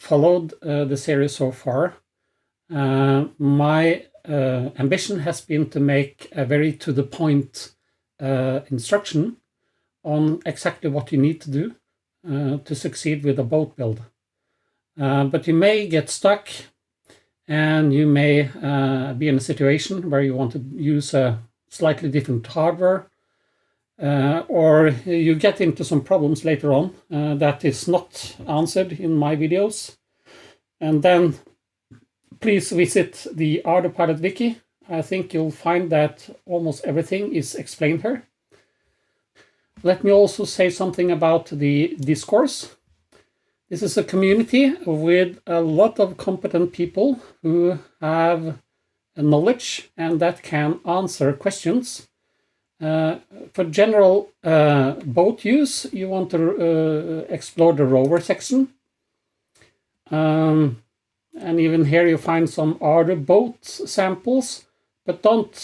followed the series so far, my ambition has been to make a very to-the-point instruction on exactly what you need to do to succeed with a boat build. But you may get stuck, and you may be in a situation where you want to use a slightly different hardware, or you get into some problems later on that is not answered in my videos. And then please visit the ArduPilot Wiki. I think you'll find that almost everything is explained here. Let me also say something about the Discourse. This is a community with a lot of competent people who have knowledge and that can answer questions. For general boat use, you want to explore the Rover section. And even here you find some Ardu boat samples, but don't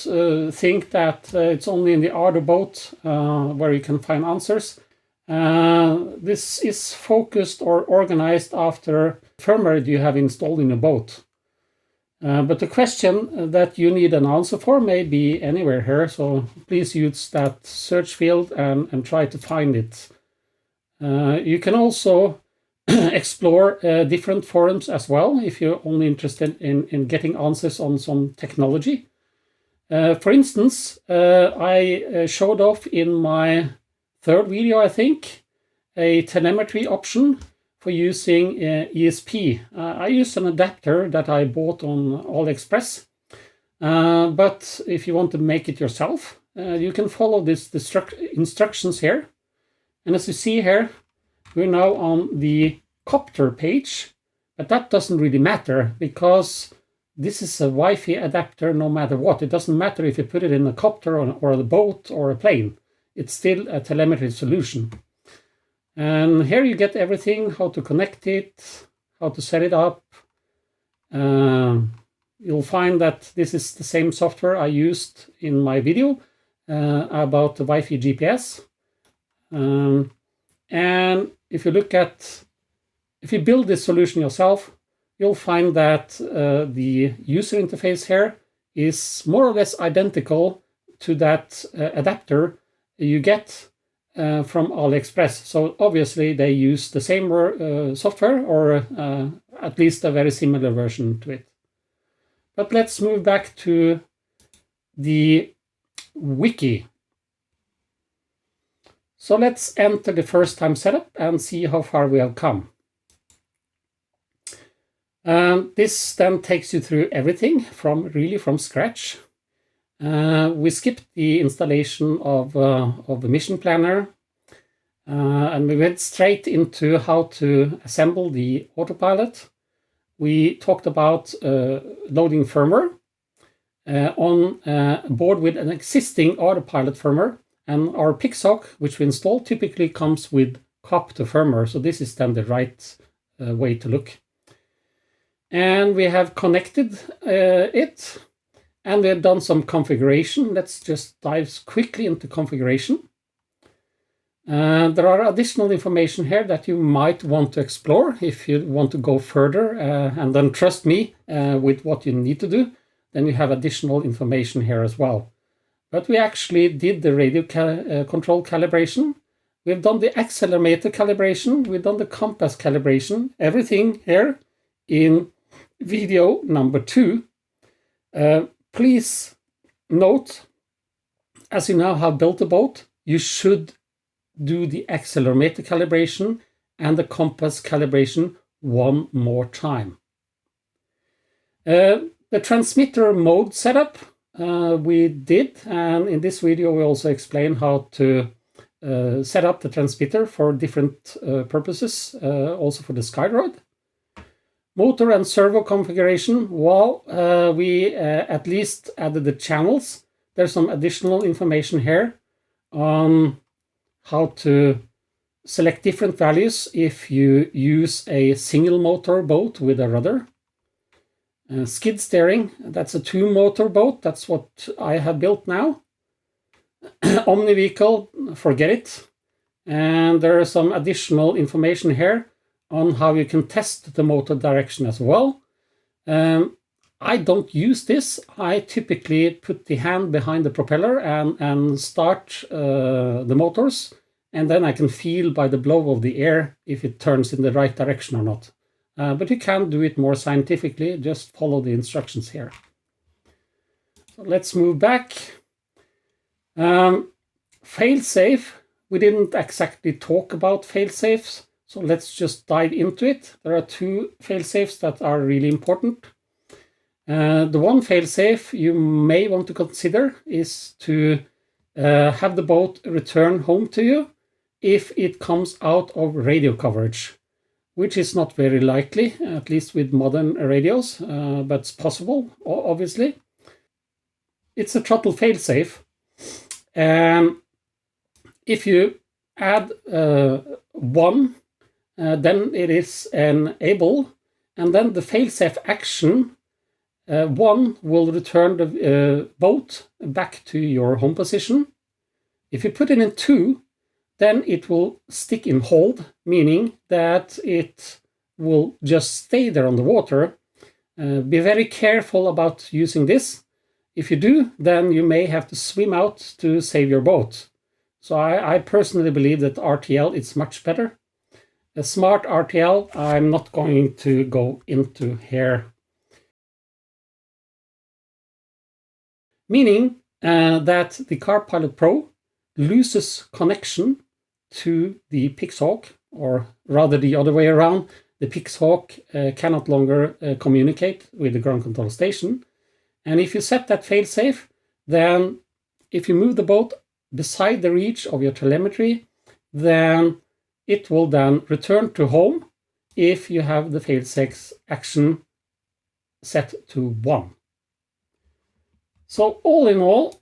think that it's only in the Ardu boat where you can find answers. This is focused or organized after firmware you have installed in a boat. But the question that you need an answer for may be anywhere here, so please use that search field and try to find it. You can also explore different forums as well if you're only interested in getting answers on some technology. For instance, I showed off in my third video, I think, a telemetry option for using ESP. I used an adapter that I bought on AliExpress, but if you want to make it yourself, you can follow this instructions here. And as you see here, we're now on the copter page, but that doesn't really matter because this is a Wi-Fi adapter no matter what. It doesn't matter if you put it in a copter or a boat or a plane. It's still a telemetry solution. And here you get everything, how to connect it, how to set it up. You'll find that this is the same software I used in my video about the Wi-Fi GPS. And if you look at, if you build this solution yourself, you'll find that the user interface here is more or less identical to that adapter you get from AliExpress. So obviously they use the same software, or at least a very similar version to it. But let's move back to the wiki. So let's enter the first time setup and see how far we have come. This then takes you through everything from scratch. We skipped the installation of the mission planner, and we went straight into how to assemble the autopilot. We talked about loading firmware on board with an existing ArduPilot firmware, and our PICSOC, which we installed, typically comes with Carp to firmware, so this is then the right way to look. And we have connected it. And we have done some configuration. Let's just dive quickly into configuration. There are additional information here that you might want to explore if you want to go further, and then trust me with what you need to do. Then you have additional information here as well. But we actually did the radio control calibration. We've done the accelerometer calibration. We've done the compass calibration. Everything here in video number 2. Please note, as you now have built a boat, you should do the accelerometer calibration and the compass calibration one more time. The transmitter mode setup we did, and in this video we also explain how to set up the transmitter for different purposes, also for the SkyRod. Motor and servo configuration, well, we at least added the channels. There's some additional information here on how to select different values if you use a single motor boat with a rudder. Skid steering, that's a 2-motor boat. That's what I have built now. Omni vehicle, forget it. And there is some additional information here on how you can test the motor direction as well. I don't use this. I typically put the hand behind the propeller and start the motors, and then I can feel by the blow of the air if it turns in the right direction or not. But you can do it more scientifically, just follow the instructions here. So let's move back. Failsafe, we didn't exactly talk about failsafes, so let's just dive into it. There are two failsafes that are really important. The one failsafe you may want to consider is to have the boat return home to you if it comes out of radio coverage, which is not very likely, at least with modern radios, but it's possible, obviously. It's a throttle failsafe. If you add 1, then it is enable, and then the failsafe action 1 will return the boat back to your home position. If you put it in 2, then it will stick in hold, meaning that it will just stay there on the water. Be very careful about using this. If you do, then you may have to swim out to save your boat. So I personally believe that RTL is much better. A smart RTL, I'm not going to go into here. Meaning that the Carp Pilot Pro loses connection to the Pixhawk, or rather the other way around. The Pixhawk cannot longer communicate with the ground control station. And if you set that failsafe, then if you move the boat beside the reach of your telemetry, then it will then return to home if you have the failsafe action set to 1. So all in all,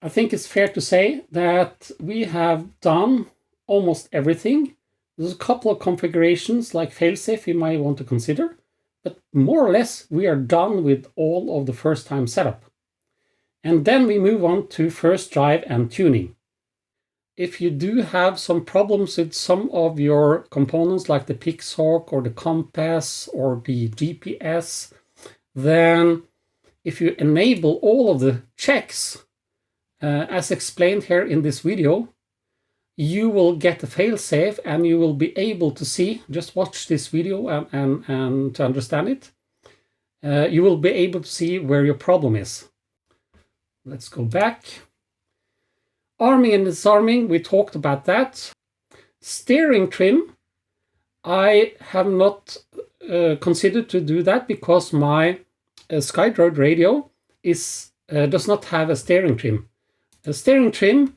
I think it's fair to say that we have done almost everything. There's a couple of configurations like failsafe you might want to consider, but more or less we are done with all of the first time setup. And then we move on to first drive and tuning. If you do have some problems with some of your components like the Pixhawk or the compass or the GPS, then if you enable all of the checks as explained here in this video, you will get a failsafe and you will be able to see, just watch this video and to understand it, you will be able to see where your problem is. Let's go back. Arming and disarming, we talked about that. Steering trim, I have not considered to do that because my SkyDroid radio does not have a steering trim. A steering trim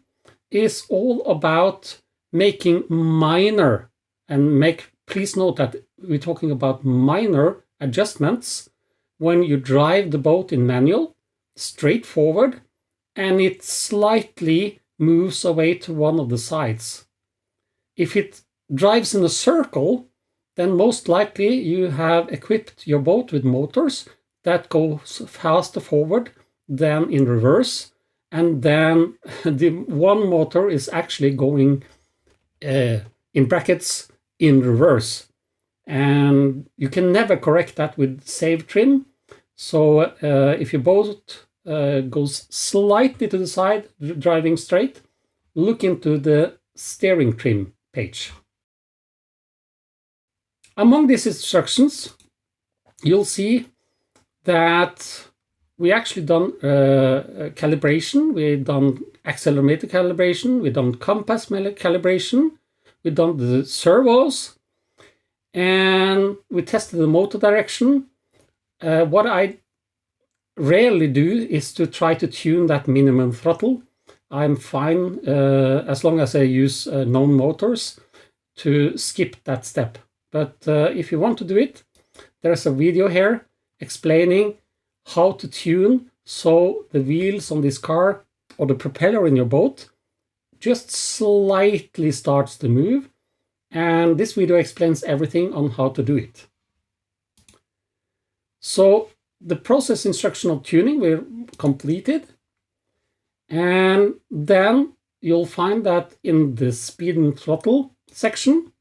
is all about making minor, and please note that we're talking about minor adjustments when you drive the boat in manual, straight forward, and it slightly moves away to one of the sides. If it drives in a circle, then most likely you have equipped your boat with motors that go faster forward than in reverse, and then the one motor is actually going in brackets in reverse, and you can never correct that with save trim. So if your boat goes slightly to the side, driving straight, look into the steering trim page. Among these instructions, you'll see that we actually done calibration, we've done accelerometer calibration, we've done compass calibration, we've done the servos, and we tested the motor direction. What I rarely do is to try to tune that minimum throttle. I'm fine as long as I use known motors to skip that step. But if you want to do it, there's a video here explaining how to tune so the wheels on this car or the propeller in your boat just slightly starts to move. And this video explains everything on how to do it. So the process instructional tuning we're completed. And then you'll find that in the speed and throttle, section,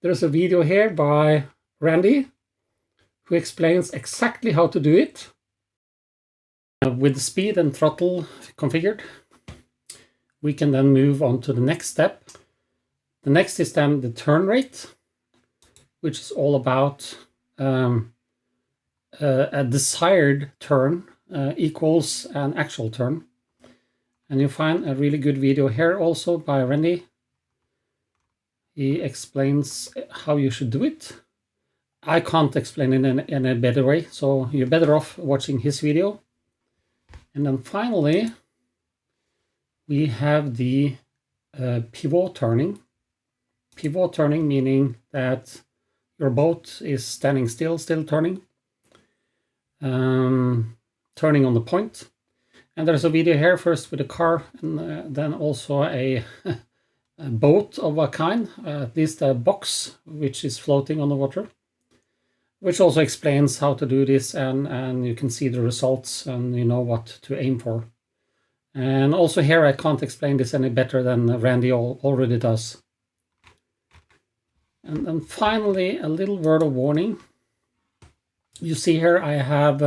there's a video here by Randy who explains exactly how to do it with the speed and throttle configured. We can then move on to the next step. The next is then the turn rate, which is all about a desired turn equals an actual turn. And you find a really good video here also by Randy. He explains how you should do it. I can't explain it in a better way, so you're better off watching his video. And then finally, we have the pivot turning. Pivot turning meaning that your boat is standing still turning. Turning on the point. And there's a video here first with a car and then also a boat of a kind, at least a box which is floating on the water, which also explains how to do this, and you can see the results and you know what to aim for. And also here I can't explain this any better than Randy already does. And then finally a little word of warning. You see here I have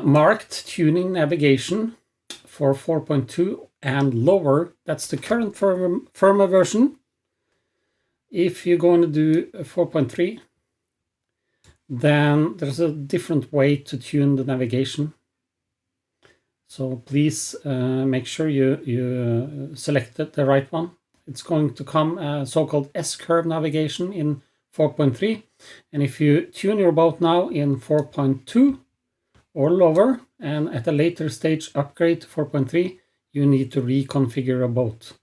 marked tuning navigation for 4.2 and lower. That's the current firmware version. If you're going to do 4.3, then there's a different way to tune the navigation. So please make sure you selected the right one. It's going to come so-called S-curve navigation in 4.3. And if you tune your boat now in 4.2 or lower, and at a later stage upgrade to 4.3, you need to reconfigure a boat.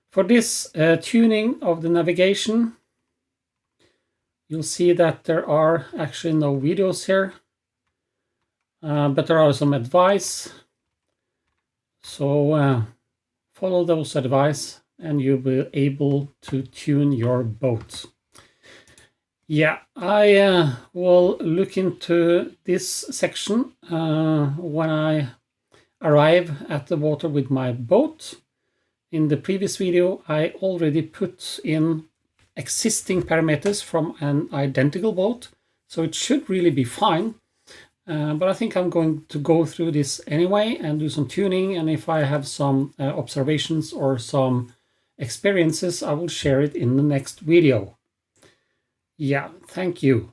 For this tuning of the navigation, you'll see that there are actually no videos here, but there are some advice. So follow those advice and you'll be able to tune your boat. Yeah, I will look into this section when I arrive at the water with my boat. In the previous video, I already put in existing parameters from an identical boat, so it should really be fine. But I think I'm going to go through this anyway and do some tuning, and if I have some observations or some experiences, I will share it in the next video. Yeah, thank you.